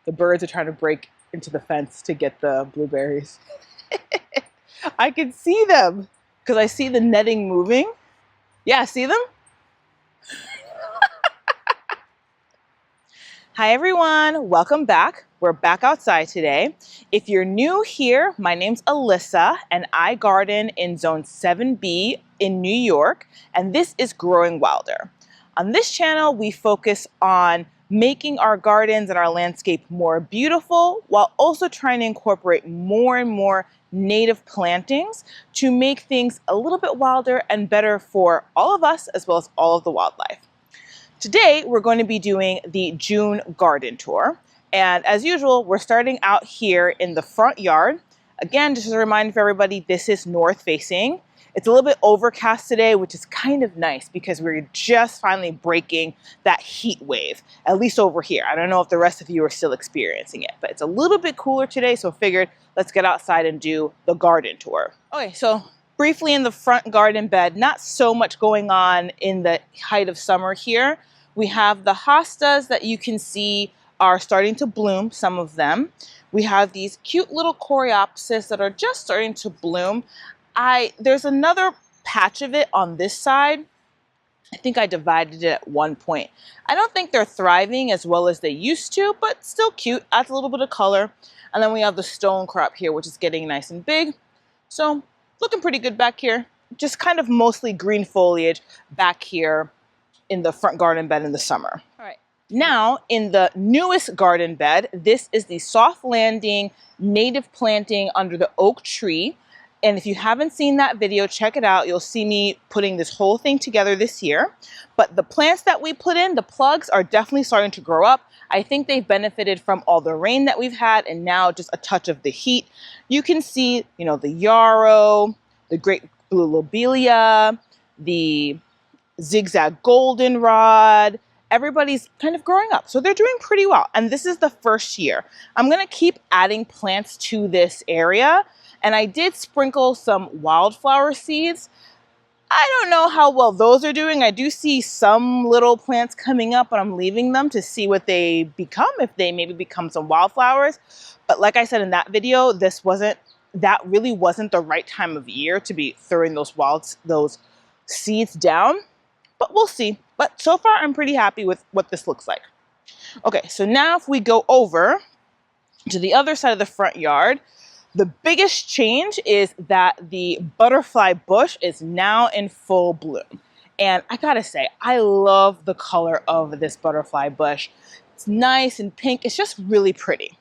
The birds are trying to break into the fence to get the blueberries. I can see them because I see the netting moving. Yeah, see them? Hi everyone, welcome back. We're back outside today. If you're new here, my name's Alyssa and I garden in Zone 7B in New York, and this is Growing Wilder. On this channel, we focus on making our gardens and our landscape more beautiful while also trying to incorporate more and more native plantings to make things a little bit wilder and better for all of us as well as all of the wildlife. Today, we're going to be doing the June garden tour. And as usual, we're starting out here in the front yard. Again, just as a reminder for everybody, this is north facing. It's a little bit overcast today, which is kind of nice because we're just finally breaking that heat wave, at least over here. I don't know if the rest of you are still experiencing it, but it's a little bit cooler today, so I figured let's get outside and do the garden tour. Okay, so briefly in the front garden bed, not so much going on in the height of summer here. We have the hostas that you can see are starting to bloom, some of them. We have these cute little coreopsis that are just starting to bloom. There's another patch of it on this side. I think I divided it at one point. I don't think they're thriving as well as they used to, but still cute, adds a little bit of color. And then we have the stone crop here, which is getting nice and big. So looking pretty good back here. Just kind of mostly green foliage back here in the front garden bed in the summer. All right. Now in the newest garden bed, this is the soft landing native planting under the oak tree. And if you haven't seen that video, check it out. You'll see me putting this whole thing together this year. But the plants that we put in, the plugs, are definitely starting to grow up. I think they've benefited from all the rain that we've had and now just a touch of the heat. You can see, you know, the yarrow, the great blue lobelia, the zigzag goldenrod. Everybody's kind of growing up. So they're doing pretty well. And this is the first year. I'm going to keep adding plants to this area. And I did sprinkle some wildflower seeds. I don't know how well those are doing. I do see some little plants coming up, but I'm leaving them to see what they become, if they maybe become some wildflowers. But like I said in that video, that really wasn't the right time of year to be throwing those seeds down. But we'll see. But so far, I'm pretty happy with what this looks like. Okay, so now if we go over to the other side of the front yard, the biggest change is that the butterfly bush is now in full bloom. And I gotta say, I love the color of this butterfly bush. It's nice and pink. It's just really pretty.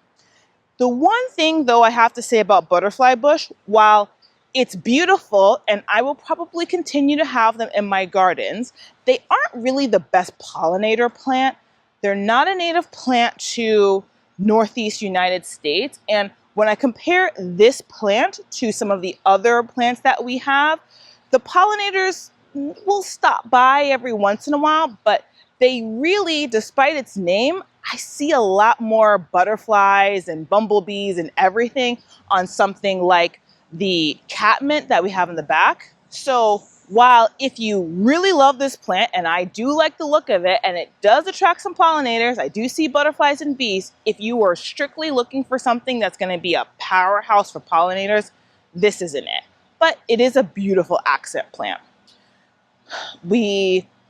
The one thing, though, I have to say about butterfly bush, while it's beautiful and I will probably continue to have them in my gardens, they aren't really the best pollinator plant. They're not a native plant to Northeast United States. And when I compare this plant to some of the other plants that we have, the pollinators will stop by every once in a while, but they really, despite its name, I see a lot more butterflies and bumblebees and everything on something like the catmint that we have in the back. So while if you really love this plant, and I do like the look of it, and it does attract some pollinators, I do see butterflies and bees, if you are strictly looking for something that's going to be a powerhouse for pollinators, this isn't it. But it is a beautiful accent plant.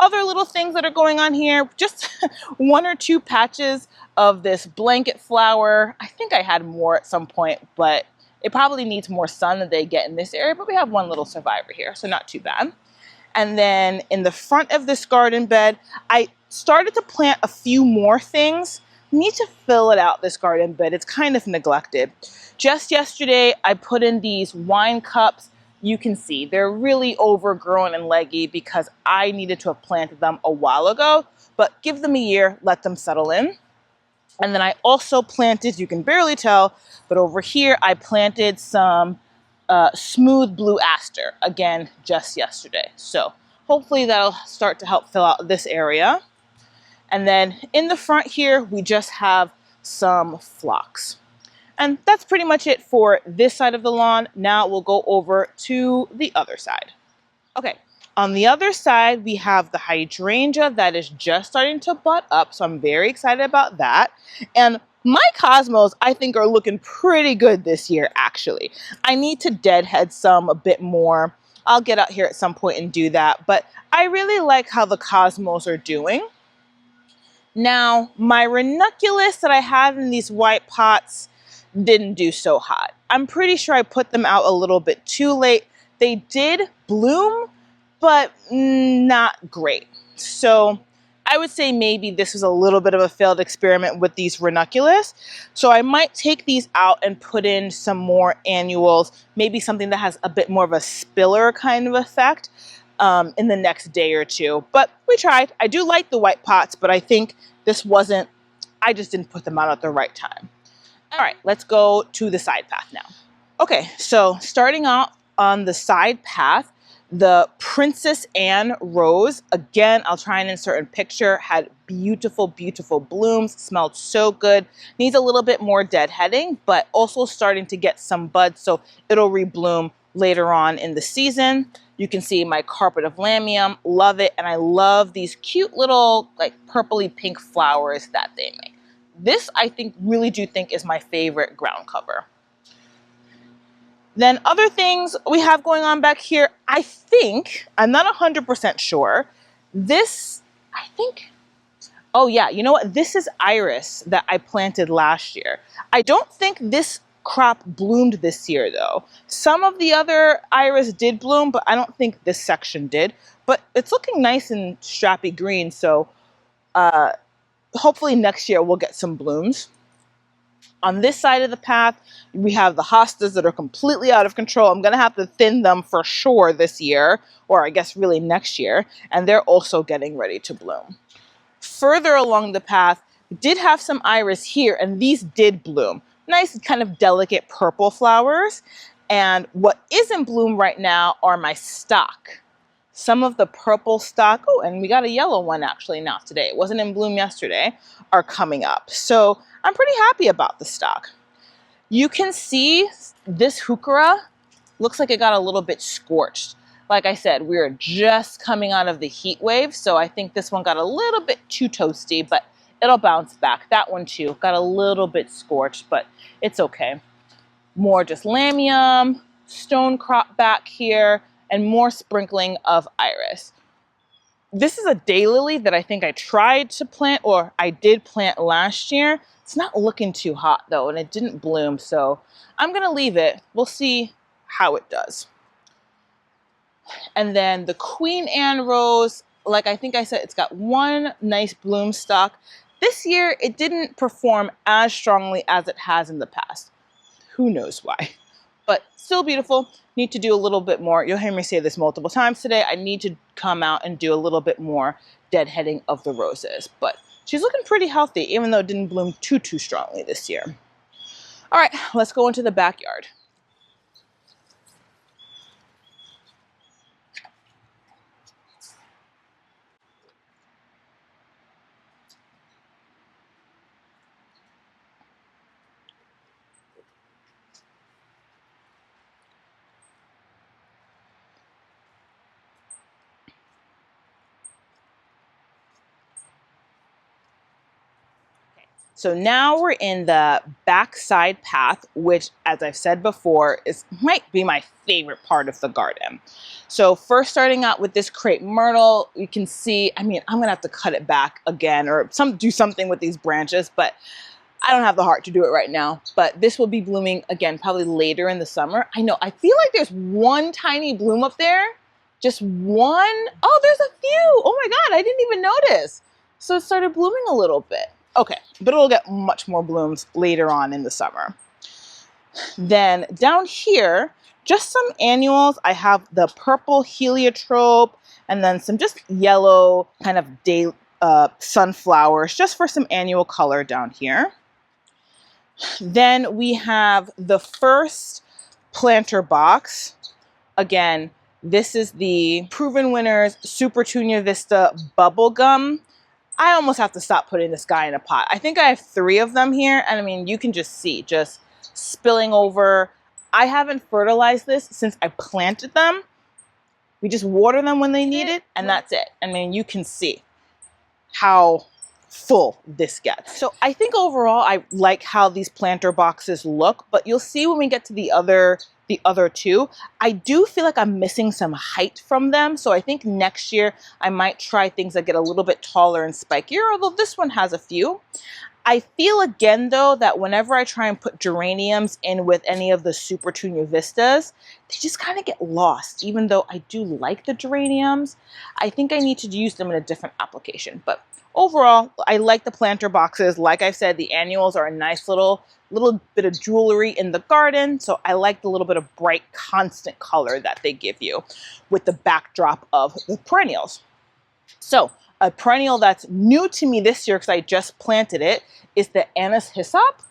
Other little things that are going on here, just one or two patches of this blanket flower. I think I had more at some point, but it probably needs more sun than they get in this area, but we have one little survivor here, so not too bad. And then in the front of this garden bed, I started to plant a few more things. Need to fill it out, this garden bed. It's kind of neglected. Just yesterday, I put in these wine cups. You can see they're really overgrown and leggy because I needed to have planted them a while ago, but give them a year, let them settle in. And then I also planted, you can barely tell, but over here I planted some smooth blue aster, again, just yesterday. So hopefully that'll start to help fill out this area. And then in the front here, we just have some phlox. And that's pretty much it for this side of the lawn. Now we'll go over to the other side. Okay, on the other side, we have the hydrangea that is just starting to bud up. So I'm very excited about that. And My cosmos, I think, are looking pretty good this year, actually. I need to deadhead some a bit more. I'll get out here at some point and do that, but I really like how the cosmos are doing. Now, my ranunculus that I had in these white pots didn't do so hot. I'm pretty sure I put them out a little bit too late. They did bloom, but not great. So I would say maybe this was a little bit of a failed experiment with these ranunculus. So I might take these out and put in some more annuals, maybe something that has a bit more of a spiller kind of effect in the next day or two. But we tried. I do like the white pots, but I think this wasn't, I just didn't put them out at the right time. All right, let's go to the side path now. Okay, so starting out on the side path, the Princess Anne rose, again, I'll try and insert in picture, had beautiful, beautiful blooms, smelled so good. Needs a little bit more deadheading, but also starting to get some buds, so it'll rebloom later on in the season. You can see my carpet of lamium, love it, and I love these cute little like purpley pink flowers that they make. This, I think, really do think is my favorite ground cover. Then other things we have going on back here, I think, I'm not 100% sure, this, I think, oh yeah, you know what? This is iris that I planted last year. I don't think this crop bloomed this year though. Some of the other iris did bloom, but I don't think this section did. But it's looking nice and strappy green, so hopefully next year we'll get some blooms. On this side of the path, we have the hostas that are completely out of control. I'm going to have to thin them for sure this year, or I guess really next year, and they're also getting ready to bloom. Further along the path, we did have some iris here, and these did bloom. Nice kind of delicate purple flowers. And what is in bloom right now are my stock. Some of the purple stock, oh, and we got a yellow one actually now today. It wasn't in bloom yesterday, are coming up. So I'm pretty happy about the stock. You can see this heuchera looks like it got a little bit scorched. Like I said, we are just coming out of the heat wave, so I think this one got a little bit too toasty, but it'll bounce back. That one too got a little bit scorched, but it's okay. More just lamium, stone crop back here, and more sprinkling of iris. This is a daylily that I think I tried to plant, or I did plant last year. It's not looking too hot though, and it didn't bloom, so I'm gonna leave it. We'll see how it does. And then the Queen Anne rose, like I think I said, it's got one nice bloom stalk. This year, it didn't perform as strongly as it has in the past. Who knows why? But still beautiful. Need to do a little bit more. You'll hear me say this multiple times today. I need to come out and do a little bit more deadheading of the roses. But she's looking pretty healthy, even though it didn't bloom too strongly this year. All right, let's go into the backyard. So now we're in the backside path, which, as I've said before, might be my favorite part of the garden. So first starting out with this crepe myrtle, you can see, I mean, I'm gonna have to cut it back again or do something with these branches, but I don't have the heart to do it right now. But this will be blooming again, probably later in the summer. I know, I feel like there's one tiny bloom up there. Just one. Oh, there's a few. Oh my God, I didn't even notice. So it started blooming a little bit. Okay, but it'll get much more blooms later on in the summer. Then down here, just some annuals. I have the purple heliotrope and then some just yellow kind of sunflowers, just for some annual color down here. Then we have the first planter box. Again, this is the Proven Winners Supertunia Vista Bubblegum. I almost have to stop putting this guy in a pot. I think I have 3 of them here, and I mean, you can just see, just spilling over. I haven't fertilized this since I planted them. We just water them when they need it, and that's it. I mean, you can see how full this gets. So I think overall I like how these planter boxes look, but you'll see when we get to the other two, I do feel like I'm missing some height from them. So I think next year I might try things that get a little bit taller and spikier, although this one has a few. I feel again though that whenever I try and put geraniums in with any of the Super Tunia Vistas, they just kind of get lost. Even though I do like the geraniums, I think I need to use them in a different application. But overall, I like the planter boxes. Like I said, the annuals are a nice little bit of jewelry in the garden. So I like the little bit of bright, constant color that they give you with the backdrop of the perennials. So a perennial that's new to me this year, because I just planted it, is the Anise Hyssop.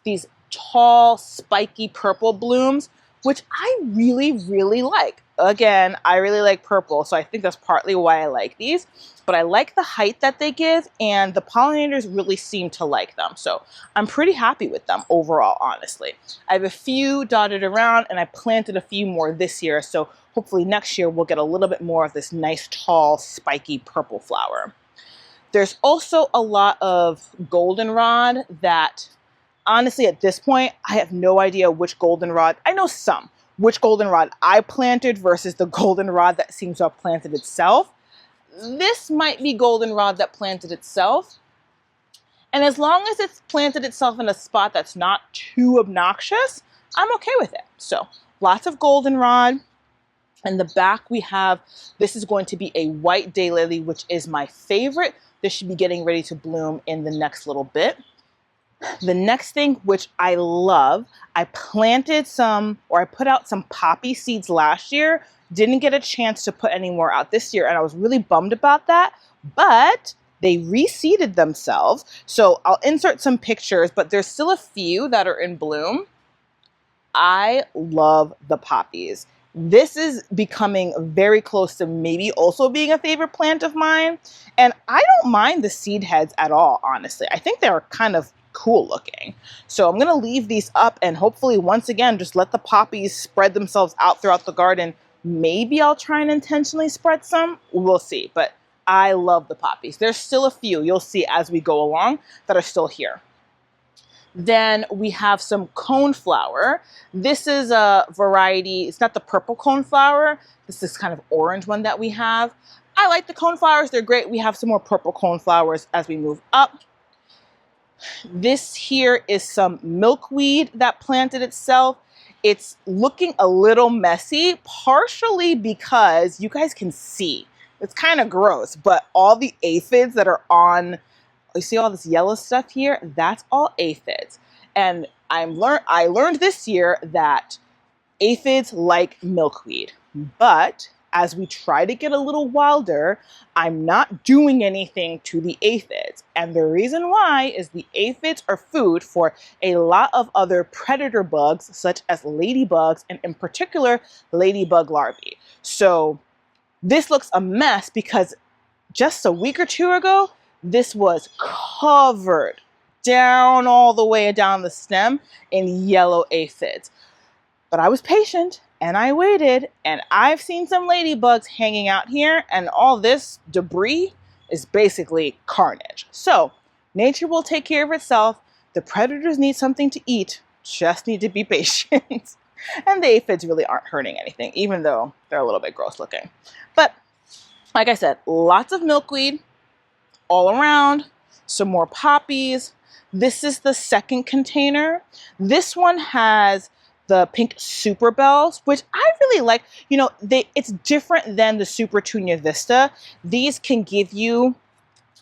These tall, spiky purple blooms, which I really, really like. Again, I really like purple, so I think that's partly why I like these. But I like the height that they give, and the pollinators really seem to like them. So I'm pretty happy with them overall, honestly. I have a few dotted around, and I planted a few more this year, so hopefully next year we'll get a little bit more of this nice, tall, spiky purple flower. There's also a lot of goldenrod that, honestly, at this point, I have no idea which goldenrod. I know some. Which goldenrod I planted versus the goldenrod that seems to have planted itself. This might be goldenrod that planted itself. And as long as it's planted itself in a spot that's not too obnoxious, I'm okay with it. So lots of goldenrod. In the back we have, this is going to be a white daylily, which is my favorite. This should be getting ready to bloom in the next little bit. The next thing, which I love, I planted some, or I put out some poppy seeds last year. Didn't get a chance to put any more out this year, and I was really bummed about that, but they reseeded themselves. So I'll insert some pictures, but there's still a few that are in bloom. I love the poppies. This is becoming very close to maybe also being a favorite plant of mine. And I don't mind the seed heads at all, honestly. I think they're kind of cool looking. So I'm going to leave these up and hopefully once again, just let the poppies spread themselves out throughout the garden. Maybe I'll try and intentionally spread some. We'll see. But I love the poppies. There's still a few you'll see as we go along that are still here. Then we have some coneflower. This is a variety. It's not the purple coneflower. This is kind of orange one that we have. I like the coneflowers. They're great. We have some more purple coneflowers as we move up. This here is some milkweed that planted itself. It's looking a little messy, partially because you guys can see. It's kind of gross, but all the aphids that are on, you see all this yellow stuff here? That's all aphids. And I learned this year that aphids like milkweed. But as we try to get a little wilder, I'm not doing anything to the aphids. And the reason why is the aphids are food for a lot of other predator bugs, such as ladybugs, and in particular, ladybug larvae. So this looks a mess because just a week or two ago, this was covered down all the way down the stem in yellow aphids. But I was patient and I waited, and I've seen some ladybugs hanging out here, and all this debris is basically carnage. So nature will take care of itself. The predators need something to eat, just need to be patient. And the aphids really aren't hurting anything, even though they're a little bit gross looking. But like I said, lots of milkweed all around, some more poppies. This is the second container. This one has the pink super bells, which I really like. You know, it's different than the Super Tunia Vista. These can give you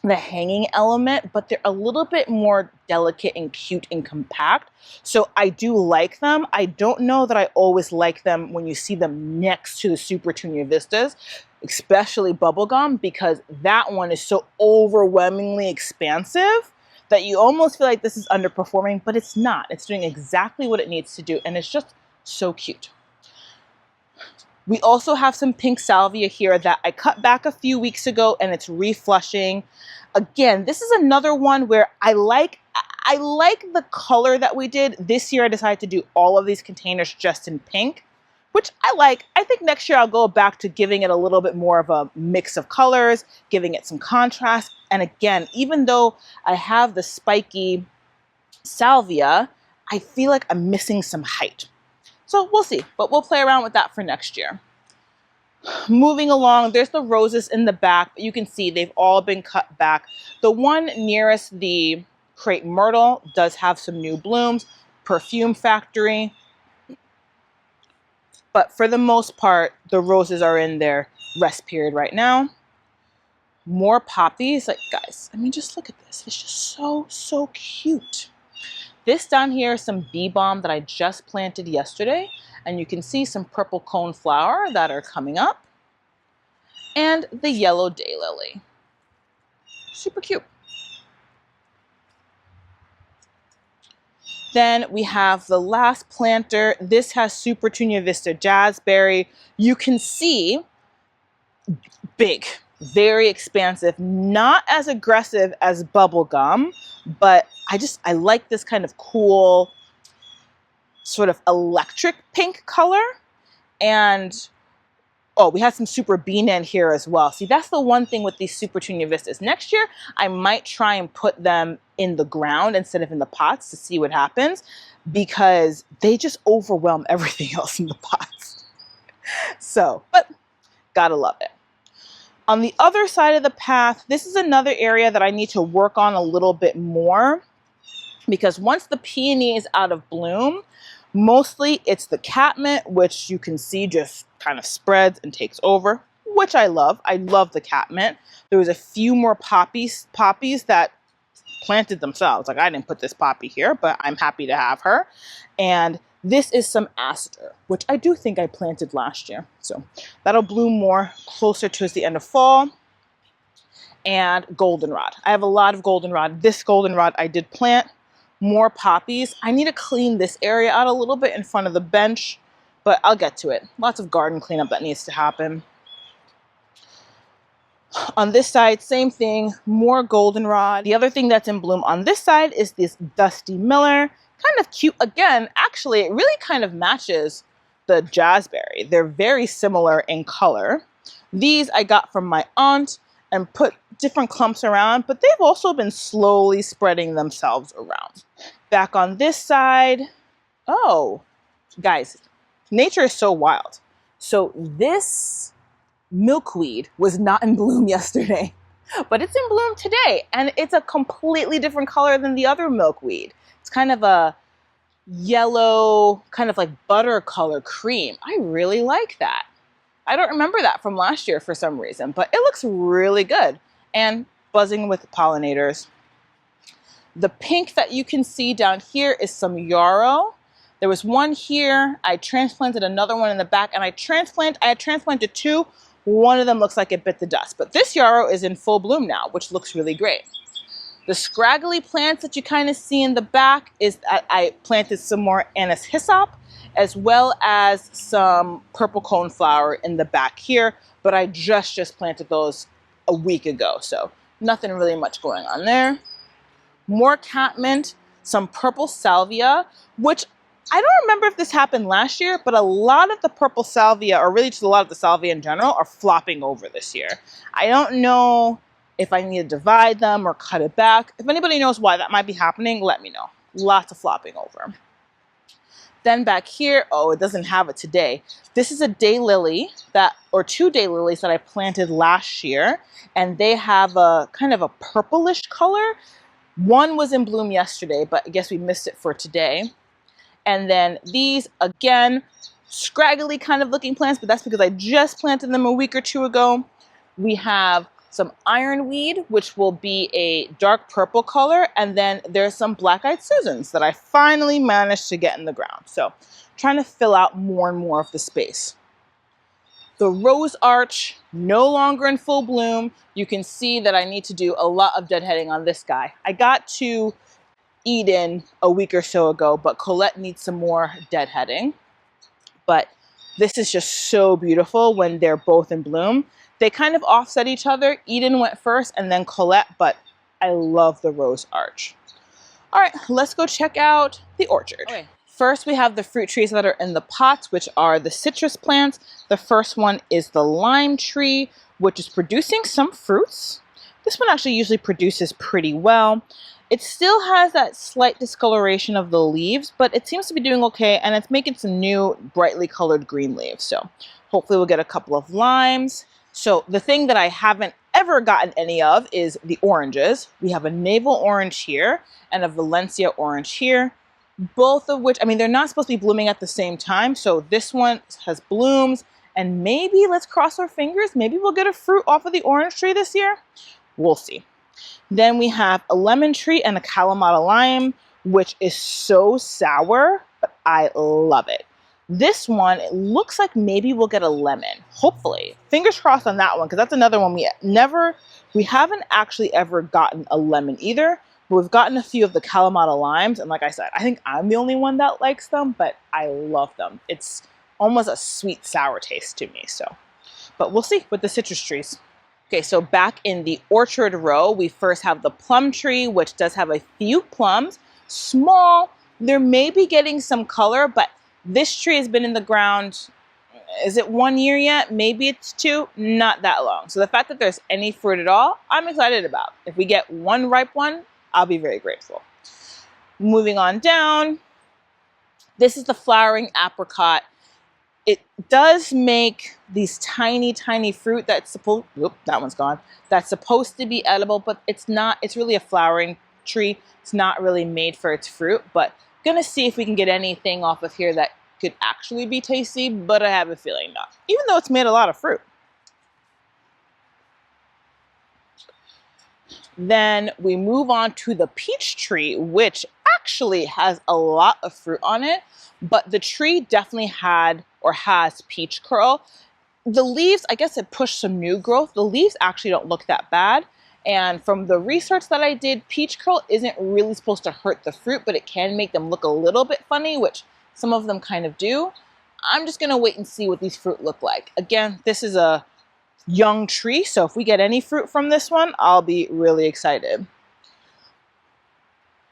the hanging element, but they're a little bit more delicate and cute and compact. So I do like them. I don't know that I always like them when you see them next to the Super Tunia Vistas, especially bubblegum, because that one is so overwhelmingly expansive that you almost feel like this is underperforming, but it's not. It's doing exactly what it needs to do, and it's just so cute. We also have some pink salvia here that I cut back a few weeks ago, and it's reflushing. Again, this is another one where I like the color that we did. This year I decided to do all of these containers just in pink, which I like. I think next year I'll go back to giving it a little bit more of a mix of colors, giving it some contrast. And again, even though I have the spiky salvia, I feel like I'm missing some height. So we'll see, but we'll play around with that for next year. Moving along, there's the roses in the back, but you can see they've all been cut back. The one nearest the crepe myrtle does have some new blooms, Perfume Factory. But for the most part, the roses are in their rest period right now. More poppies, like guys, I mean, just look at this. It's just so cute. This down here is some bee balm that I just planted yesterday. And you can see some purple cone flower that are coming up. And the yellow daylily. Super cute. Then we have the last planter. This has Supertunia Vista Jazzberry. You can see big, very expansive, not as aggressive as bubblegum, but I like this kind of cool sort of electric pink color. And oh, we have some Super Bean in here as well. See, that's the one thing with these Supertunia Vistas. Next year, I might try and put them in the ground instead of in the pots to see what happens, because they just overwhelm everything else in the pots. So, but gotta love it. On the other side of the path, this is another area that I need to work on a little bit more, because once the peony is out of bloom, mostly it's the catmint, which you can see just kind of spreads and takes over, which I love. I love the catmint. There was a few more poppies that planted themselves. Like, I didn't put this poppy here, but I'm happy to have her. And this is some aster, which I do think I planted last year. So that'll bloom more closer towards the end of fall. And goldenrod. I have a lot of goldenrod. This goldenrod I did plant. More poppies. I need to clean this area out a little bit in front of the bench, but I'll get to it. Lots of garden cleanup that needs to happen. On this side, same thing, more goldenrod. The other thing that's in bloom on this side is this Dusty Miller. Kind of cute. Again, actually, it really kind of matches the jazzberry. They're very similar in color. These I got from my aunt and put different clumps around, but they've also been slowly spreading themselves around. Back on this side, oh, guys, nature is so wild. So this milkweed was not in bloom yesterday, but it's in bloom today, and it's a completely different color than the other milkweed. It's kind of a yellow, kind of like butter color cream. I really like that. I don't remember that from last year for some reason, but it looks really good and buzzing with pollinators. The pink that you can see down here is some yarrow. There was one here. I transplanted another one in the back, and I had transplanted two. One of them looks like it bit the dust, but this yarrow is in full bloom now, which looks really great. The scraggly plants that you kind of see in the back is I planted some more anise hyssop, as well as some purple coneflower in the back here, but I just planted those a week ago, so nothing really much going on there. More catmint, some purple salvia, which I don't remember if this happened last year, but a lot of the purple salvia, or really just a lot of the salvia in general, are flopping over this year. I don't know if I need to divide them or cut it back. If anybody knows why that might be happening, let me know. Lots of flopping over. Then back here, oh, it doesn't have it today. This is a daylily or two daylilies that I planted last year, and they have a kind of a purplish color. One was in bloom yesterday, but I guess we missed it for today. And then these, again, scraggly kind of looking plants, but that's because I just planted them a week or two ago. We have some ironweed, which will be a dark purple color, and then there's some black-eyed Susans that I finally managed to get in the ground. So trying to fill out more and more of the space. The rose arch, no longer in full bloom. You can see that I need to do a lot of deadheading on this guy. I got to Eden a week or so ago, but Colette needs some more deadheading. But this is just so beautiful when they're both in bloom. They kind of offset each other. Eden went first and then Colette, but I love the rose arch. All right, let's go check out the orchard. Okay, First, we have the fruit trees that are in the pots, which are the citrus plants. The first one is the lime tree, which is producing some fruits. This one actually usually produces pretty well. It still has that slight discoloration of the leaves, but it seems to be doing okay, and it's making some new brightly colored green leaves. So hopefully we'll get a couple of limes. So the thing that I haven't ever gotten any of is the oranges. We have a navel orange here and a Valencia orange here. Both of which, I mean, they're not supposed to be blooming at the same time. So this one has blooms, and maybe, let's cross our fingers, maybe we'll get a fruit off of the orange tree this year. We'll see. Then we have a lemon tree and a Kalamata lime, which is so sour, but I love it. This one, it looks like maybe we'll get a lemon, hopefully. Fingers crossed on that one, because that's another one we haven't actually ever gotten a lemon either. But we've gotten a few of the Kalamata limes, and like I said, I think I'm the only one that likes them, but I love them. It's almost a sweet sour taste to me, so. But we'll see with the citrus trees. Okay, so back in the orchard row, we first have the plum tree, which does have a few plums, small. They're maybe getting some color, but this tree has been in the ground, is it 1 year yet? Maybe it's 2, not that long. So the fact that there's any fruit at all, I'm excited about. If we get one ripe one, I'll be very grateful. Moving on down, this is the flowering apricot. It does make these tiny, tiny fruit that's supposed, that one's gone. That's supposed to be edible, but it's not. It's really a flowering tree. It's not really made for its fruit, but gonna see if we can get anything off of here that could actually be tasty, but I have a feeling not, even though it's made a lot of fruit. Then we move on to the peach tree, which actually has a lot of fruit on it, but the tree definitely had or has peach curl. The leaves, I guess it pushed some new growth. The leaves actually don't look that bad. And from the research that I did, peach curl isn't really supposed to hurt the fruit, but it can make them look a little bit funny, which some of them kind of do. I'm just gonna wait and see what these fruit look like. Again, this is a young tree, so if we get any fruit from this one, I'll be really excited.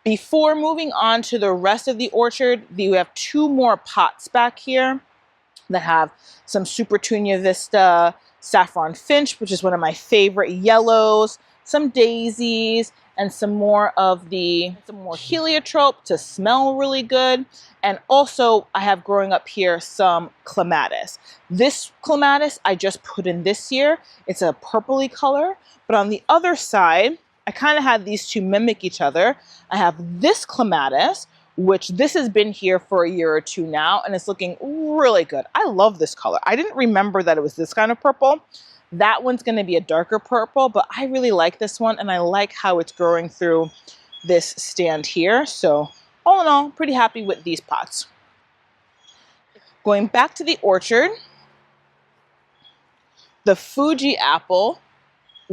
Before moving on to the rest of the orchard, we have 2 more pots back here that have some Supertunia Vista, Saffron Finch, which is one of my favorite yellows, some daisies, and some more heliotrope to smell really good. And also I have growing up here some clematis. This clematis I just put in this year. It's a purpley color, but on the other side, I kind of had these two mimic each other. I have this clematis, which this has been here for a year or 2 now, and it's looking really good. I love this color. I didn't remember that it was this kind of purple. That one's gonna be a darker purple, but I really like this one, and I like how it's growing through this stand here. So all in all, pretty happy with these pots. Going back to the orchard, the Fuji apple.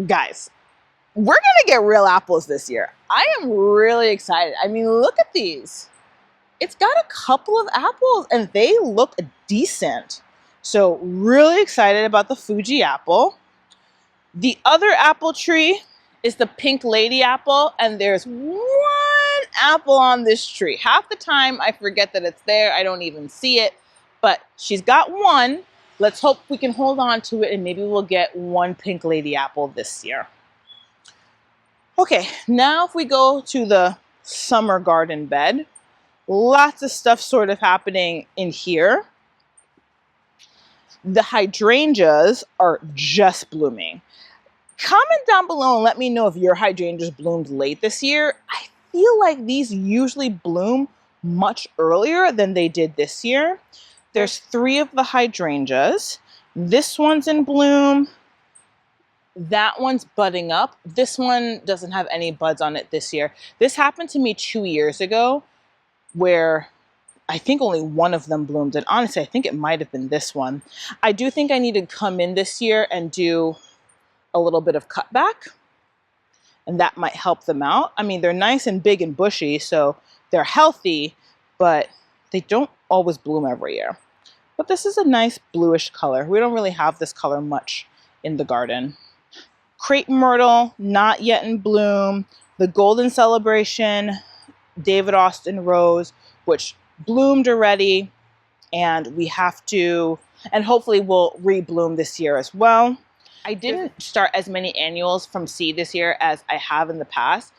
Guys, we're gonna get real apples this year. I am really excited. I mean, look at these. It's got a couple of apples and they look decent. So really excited about the Fuji apple. The other apple tree is the Pink Lady apple, and there's 1 apple on this tree. Half the time I forget that it's there. I don't even see it, but she's got 1. Let's hope we can hold on to it and maybe we'll get 1 Pink Lady apple this year. Okay, now if we go to the summer garden bed, lots of stuff sort of happening in here. The hydrangeas are just blooming. Comment down below and let me know if your hydrangeas bloomed late this year. I feel like these usually bloom much earlier than they did this year. There's 3 of the hydrangeas. This one's in bloom. That one's budding up. This one doesn't have any buds on it this year. This happened to me 2 years ago where I think only 1 of them bloomed. And honestly, I think it might have been this one. I do think I need to come in this year and do a little bit of cutback, and that might help them out. I mean, they're nice and big and bushy, so they're healthy, but they don't always bloom every year. But this is a nice bluish color. We don't really have this color much in the garden. Crepe myrtle, not yet in bloom. The Golden Celebration, David Austin rose, which bloomed already, and we have to, and hopefully will rebloom this year as well. I didn't start as many annuals from seed this year as I have in the past.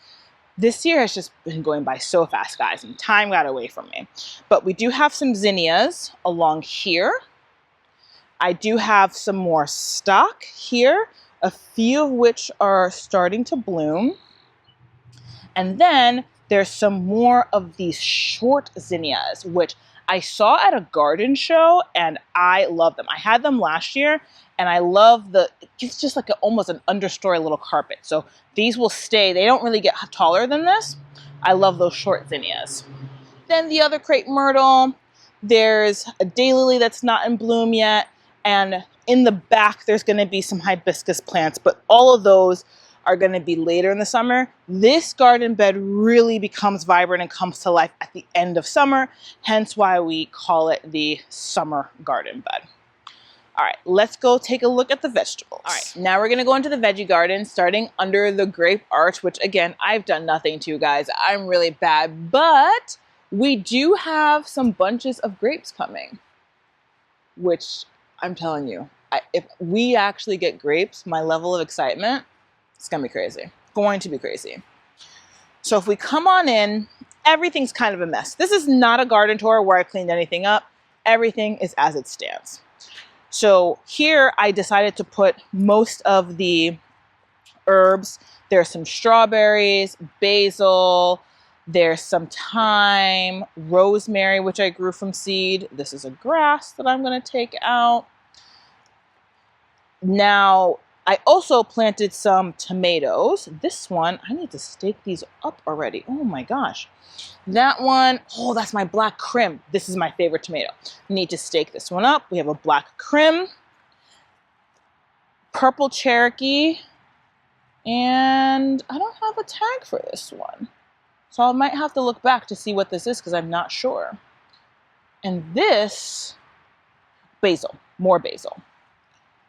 This year has just been going by so fast, guys, and time got away from me. But we do have some zinnias along here. I do have some more stock here, a few of which are starting to bloom. And then there's some more of these short zinnias, which I saw at a garden show and I love them. I had them last year and I love it's just like almost an understory little carpet. So these will stay, they don't really get taller than this. I love those short zinnias. Then the other crepe myrtle, there's a daylily that's not in bloom yet. And in the back, there's gonna be some hibiscus plants, but all of those are going to be later in the summer. This garden bed really becomes vibrant and comes to life at the end of summer, hence why we call it the summer garden bed. All right, let's go take a look at the vegetables. All right, now we're going to go into the veggie garden, starting under the grape arch, which again, I've done nothing to, guys. I'm really bad, but we do have some bunches of grapes coming, which I'm telling you, if we actually get grapes, my level of excitement, it's gonna be crazy. Going to be crazy. So if we come on in, everything's kind of a mess. This is not a garden tour where I cleaned anything up. Everything is as it stands. So here I decided to put most of the herbs. There's some strawberries, basil, there's some thyme, rosemary, which I grew from seed. This is a grass that I'm gonna take out. Now, I also planted some tomatoes. This one, I need to stake these up already. Oh my gosh. That one, oh, that's my black crim. This is my favorite tomato. Need to stake this one up. We have a black crim, purple Cherokee, and I don't have a tag for this one. So I might have to look back to see what this is because I'm not sure. And this, basil, more basil,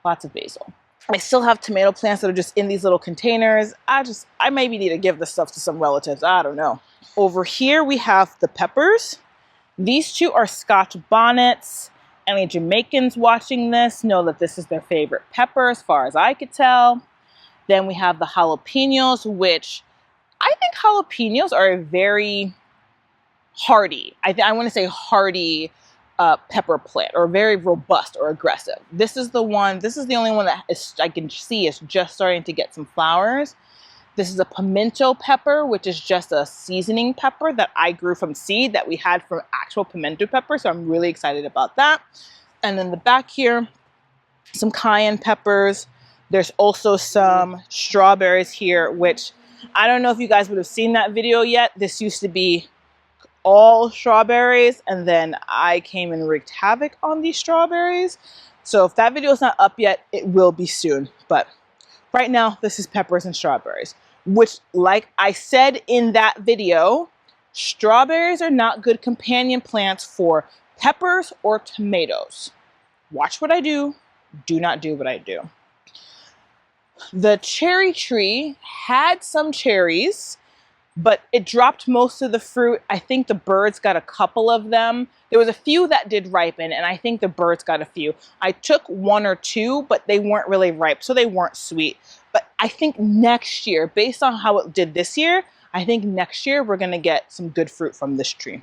lots of basil. I still have tomato plants that are just in these little containers. I maybe need to give this stuff to some relatives. I don't know. Over here we have the peppers. These two are Scotch bonnets. Any Jamaicans watching this know that this is their favorite pepper as far as I could tell. Then we have the jalapenos, which I think jalapenos are a very hardy, I want to say hardy pepper plant, or very robust or aggressive. This is the only one that I can see is just starting to get some flowers. This is a pimento pepper, which is just a seasoning pepper that I grew from seed that we had from actual pimento pepper. So I'm really excited about that. And then the back here, some cayenne peppers. There's also some strawberries here, which I don't know if you guys would have seen that video yet. This used to be all strawberries, and then I came and wreaked havoc on these strawberries. So if that video is not up yet, it will be soon. But right now, this is peppers and strawberries, which, like I said in that video, strawberries are not good companion plants for peppers or tomatoes. Watch what I do. Do not do what I do. The cherry tree had some cherries, but it dropped most of the fruit. I think the birds got a couple of them. There was a few that did ripen, and I think the birds got a few. I took one or two, but they weren't really ripe, so they weren't sweet. But I think next year, based on how it did this year, I think next year we're gonna get some good fruit from this tree.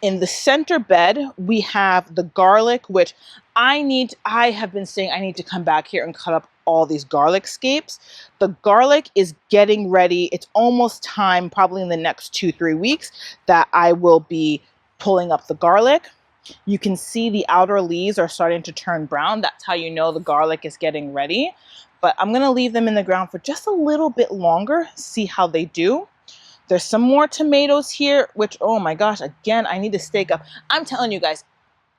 In the center bed, we have the garlic, which I have been saying I need to come back here and cut up all these garlic scapes. The garlic is getting ready. It's almost time, probably in the next 2-3 weeks, that I will be pulling up the garlic. You can see the outer leaves are starting to turn brown. That's how you know the garlic is getting ready. But I'm gonna leave them in the ground for just a little bit longer, see how they do. There's some more tomatoes here, which, oh my gosh, again, I need to stake up. I'm telling you guys,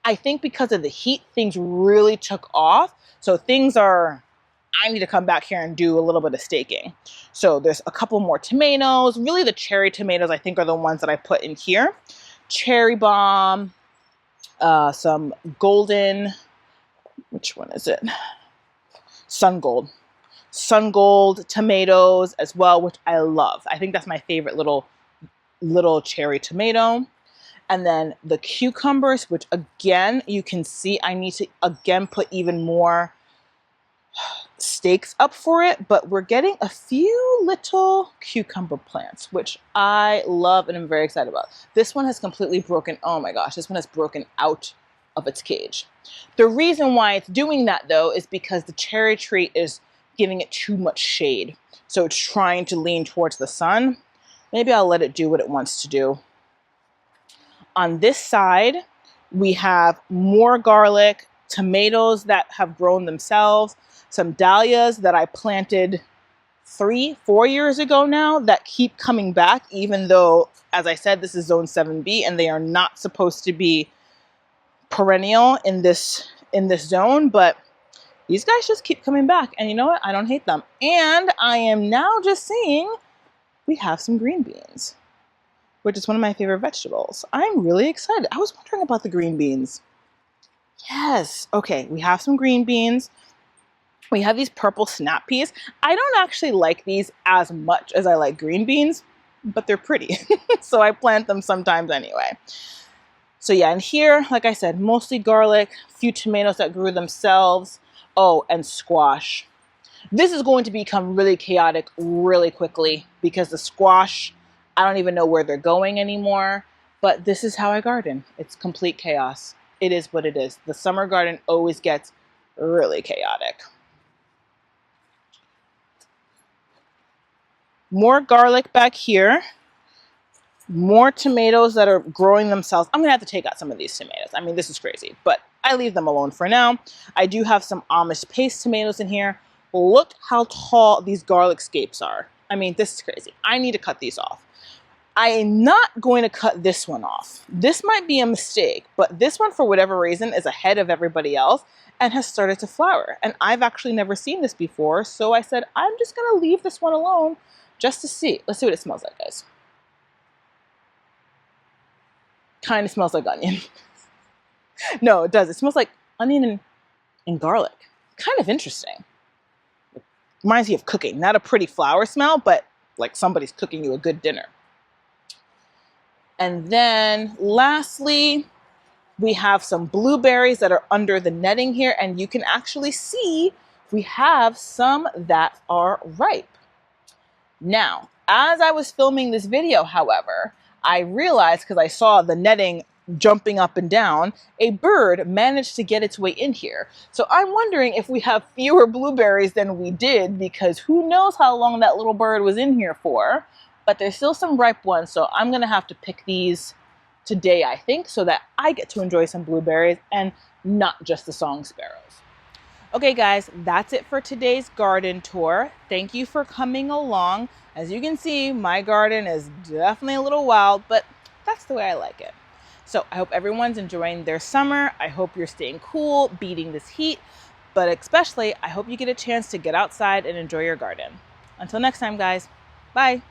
I think because of the heat, things really took off. So I need to come back here and do a little bit of staking. So there's a couple more tomatoes. Really the cherry tomatoes, I think, are the ones that I put in here. Cherry bomb, some golden, which one is it? Sun gold tomatoes as well, which I love. I think that's my favorite little cherry tomato. And then the cucumbers, which again, you can see I need to again put even more stakes up for it, but we're getting a few little cucumber plants, which I love and I'm very excited about. This one has completely broken, oh my gosh, this one has broken out of its cage. The reason why it's doing that though is because the cherry tree is giving it too much shade. So it's trying to lean towards the sun. Maybe I'll let it do what it wants to do. On this side, we have more garlic, tomatoes that have grown themselves, some dahlias that I planted 3-4 years ago now that keep coming back, even though, as I said, this is zone 7B and they are not supposed to be perennial in this zone, but these guys just keep coming back. And you know what? I don't hate them. And I am now just seeing we have some green beans, which is one of my favorite vegetables. I'm really excited. I was wondering about the green beans. Yes. Okay, we have some green beans. We have these purple snap peas. I don't actually like these as much as I like green beans, but they're pretty. So I plant them sometimes anyway. So yeah, and here, like I said, mostly garlic, a few tomatoes that grew themselves. Oh, and squash. This is going to become really chaotic really quickly because the squash, I don't even know where they're going anymore, but this is how I garden. It's complete chaos. It is what it is. The summer garden always gets really chaotic. More garlic back here. More tomatoes that are growing themselves. I'm gonna have to take out some of these tomatoes. I mean, this is crazy, but I leave them alone for now. I do have some Amish paste tomatoes in here. Look how tall these garlic scapes are. I mean, this is crazy. I need to cut these off. I am not going to cut this one off. This might be a mistake, but this one, for whatever reason, is ahead of everybody else and has started to flower. And I've actually never seen this before, so I said, I'm just gonna leave this one alone just to see. Let's see what it smells like, guys. Kind of smells like onion. No, it does. It smells like onion and garlic. Kind of interesting. It reminds me of cooking. Not a pretty flower smell, but like somebody's cooking you a good dinner. And then lastly, we have some blueberries that are under the netting here, and you can actually see we have some that are ripe. Now, as I was filming this video, however, I realized, because I saw the netting jumping up and down, a bird managed to get its way in here. So I'm wondering if we have fewer blueberries than we did, because who knows how long that little bird was in here for. But there's still some ripe ones, so I'm gonna have to pick these today, I think, so that I get to enjoy some blueberries and not just the song sparrows. Okay guys, that's it for today's garden tour. Thank you for coming along. As you can see, my garden is definitely a little wild, but that's the way I like it. So I hope everyone's enjoying their summer. I hope you're staying cool, beating this heat, but especially I hope you get a chance to get outside and enjoy your garden. Until next time, guys, bye.